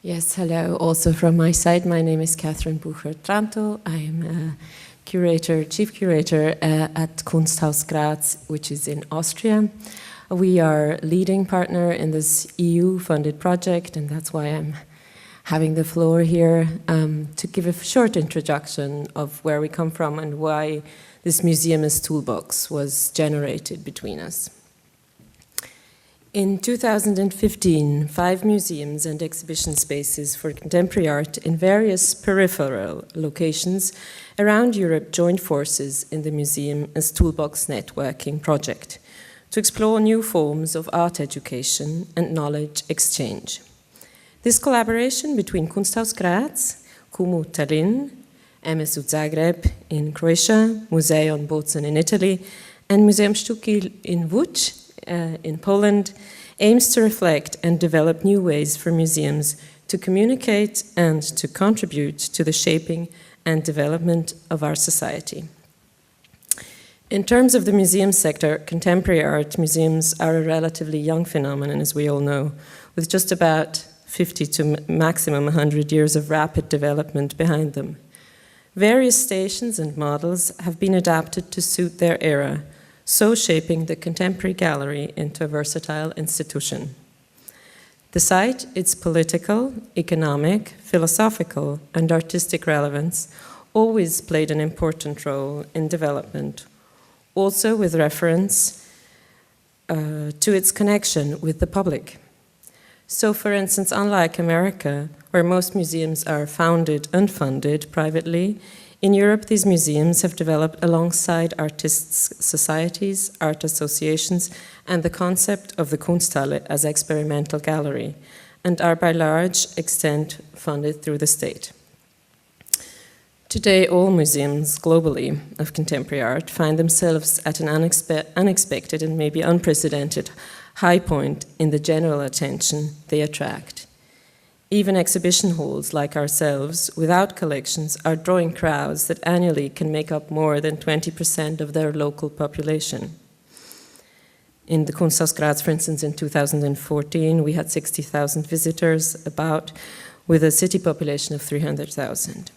Yes, hello. Also from my side, my name is Katrin Bucher Trantow. I am a curator, chief curator at Kunsthaus Graz, which is in Austria. We are leading partner in this EU-funded project, and that's why I'm having the floor here to give a short introduction of where we come from and why this museum as Toolbox was generated between us. In 2015, 5 museums and exhibition spaces for contemporary art in various peripheral locations around Europe joined forces in the Museum as Toolbox networking project to explore new forms of art education and knowledge exchange. This collaboration between Kunsthaus Graz, KUMU Tallinn, MSU Zagreb in Croatia, Muzeum Bozen in Italy, and Muzeum Sztuki in Łódź in Poland aims to reflect and develop new ways for museums to communicate and to contribute to the shaping and development of our society. In terms of the museum sector, contemporary art museums are a relatively young phenomenon, as we all know, with just about 50 to maximum 100 years of rapid development behind them. Various stations and models have been adapted to suit their era, so shaping the contemporary gallery into a versatile institution. The site, its political, economic, philosophical, and artistic relevance always played an important role in development, also with reference to its connection with the public. So, for instance, unlike America, where most museums are founded and funded privately, in Europe, these museums have developed alongside artists' societies, art associations, and the concept of the Kunsthalle as experimental gallery, and are by large extent funded through the state. Today, all museums globally of contemporary art find themselves at an unexpected and maybe unprecedented high point in the general attention they attract. Even exhibition halls like ourselves, without collections, are drawing crowds that annually can make up more than 20% of their local population. In the Kunsthaus Graz, for instance, in 2014, we had 60,000 visitors, with a city population of 300,000.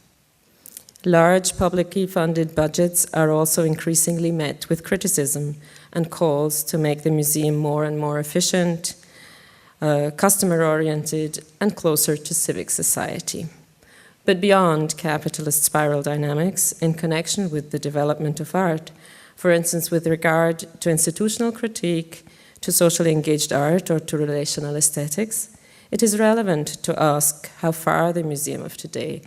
Large publicly funded budgets are also increasingly met with criticism and calls to make the museum more and more efficient, customer-oriented, and closer to civic society. But beyond capitalist spiral dynamics, in connection with the development of art, for instance, with regard to institutional critique, to socially engaged art, or to relational aesthetics, it is relevant to ask how far the museum of today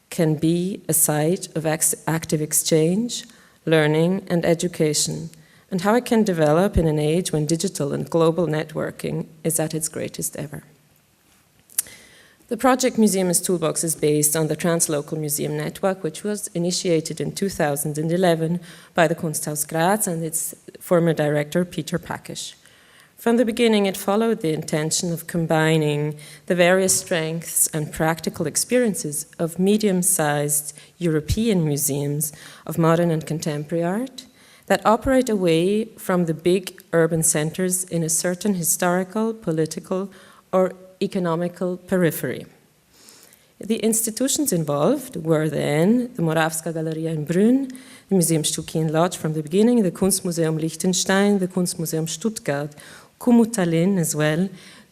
can be a site of active exchange, learning, and education, and how it can develop in an age when digital and global networking is at its greatest ever. The project Museum as Toolbox is based on the Translocal Museum Network, which was initiated in 2011 by the Kunsthaus Graz and its former director, Peter Pakish. From the beginning, it followed the intention of combining the various strengths and practical experiences of medium-sized European museums of modern and contemporary art that operate away from the big urban centers in a certain historical, political, or economical periphery. The institutions involved were then the Moravska Galeria in Brünn, the Museum Sztuki in Łódź from the beginning, the Kunstmuseum Liechtenstein, the Kunstmuseum Stuttgart, KUMU Tallinn as well,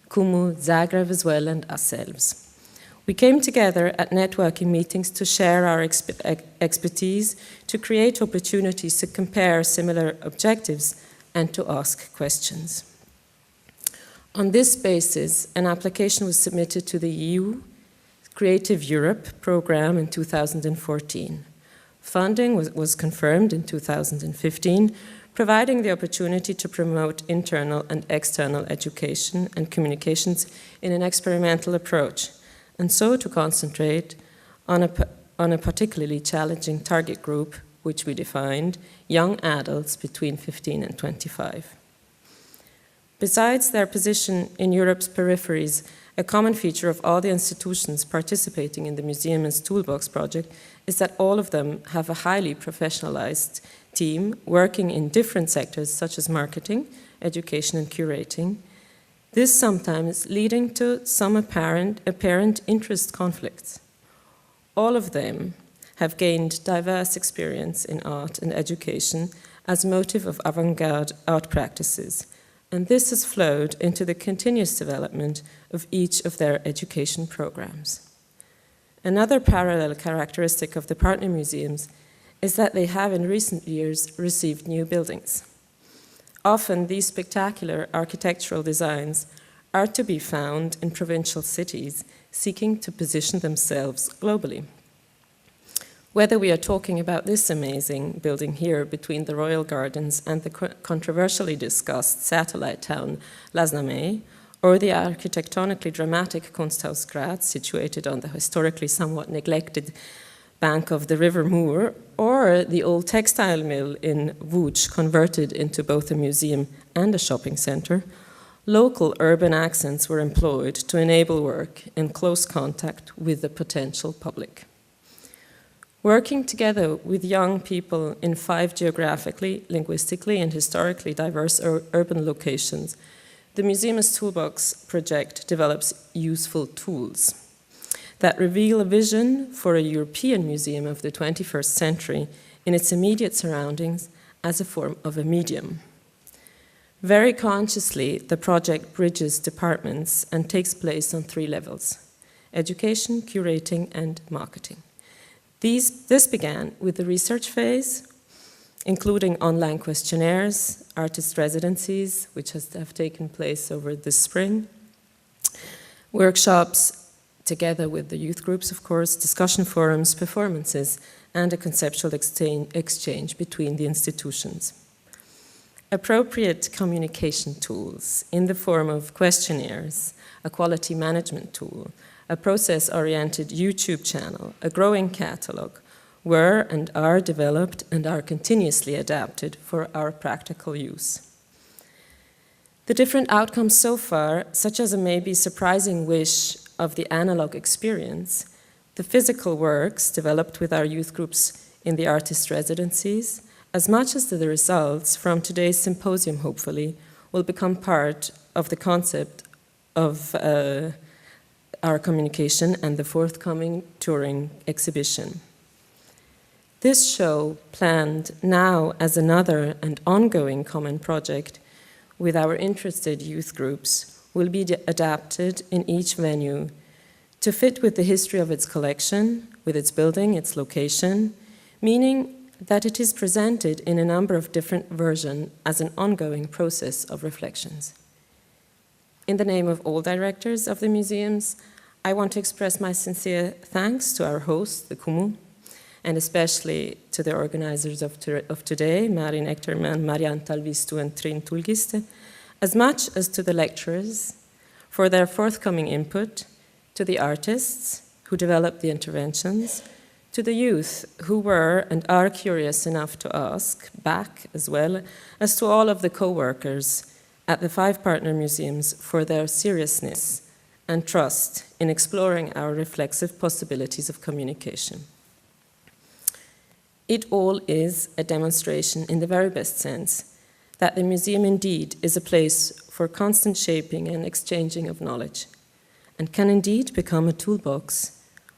KUMU Zagreb as well, and ourselves. We came together at networking meetings to share our expertise, to create opportunities to compare similar objectives, and to ask questions. On this basis, an application was submitted to the EU Creative Europe program in 2014. Funding was confirmed in 2015, providing the opportunity to promote internal and external education and communications in an experimental approach, and so to concentrate on a particularly challenging target group, which we defined, young adults between 15 and 25. Besides their position in Europe's peripheries, a common feature of all the institutions participating in the Museum as Toolbox project is that all of them have a highly professionalized team working in different sectors such as marketing, education and curating, this sometimes leading to some apparent interest conflicts. All of them have gained diverse experience in art and education as motive of avant-garde art practices, and this has flowed into the continuous development of each of their education programs. Another parallel characteristic of the partner museums is that they have in recent years received new buildings. Often these spectacular architectural designs are to be found in provincial cities seeking to position themselves globally. Whether we are talking about this amazing building here between the Royal Gardens and the controversially discussed satellite town Lasnamäe, or the architectonically dramatic Kunsthaus Graz, situated on the historically somewhat neglected bank of the River Mur, or the old textile mill in Łódź, converted into both a museum and a shopping center, local urban accents were employed to enable work in close contact with the potential public. Working together with young people in 5 geographically, linguistically, and historically diverse urban locations, the Museum's Toolbox project develops useful tools that reveal a vision for a European museum of the 21st century in its immediate surroundings as a form of a medium. Very consciously, the project bridges departments and takes place on 3 levels: education, curating, and marketing. This began with the research phase, including online questionnaires, artist residencies, which have taken place over the spring, workshops together with the youth groups, of course, discussion forums, performances, and a conceptual exchange between the institutions. Appropriate communication tools in the form of questionnaires, a quality management tool, a process-oriented YouTube channel, a growing catalog, were and are developed and are continuously adapted for our practical use. The different outcomes so far, such as a maybe surprising wish of the analog experience, the physical works developed with our youth groups in the artist residencies, as much as the results from today's symposium, hopefully, will become part of the concept of our communication and the forthcoming touring exhibition. This show, planned now as another and ongoing common project with our interested youth groups, will be adapted in each venue to fit with the history of its collection, with its building, its location, meaning that it is presented in a number of different versions as an ongoing process of reflections. In the name of all directors of the museums, I want to express my sincere thanks to our hosts, the KUMU, and especially to the organizers of today, Marin Ekterman, Marianne Talvistu, and Trin Tulgiste, as much as to the lecturers for their forthcoming input, to the artists who developed the interventions, to the youth who were and are curious enough to ask back, as well as to all of the co-workers at the 5 partner museums for their seriousness and trust in exploring our reflexive possibilities of communication. It all is a demonstration in the very best sense that the museum indeed is a place for constant shaping and exchanging of knowledge, and can indeed become a toolbox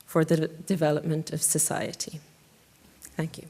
for the development of society. Thank you.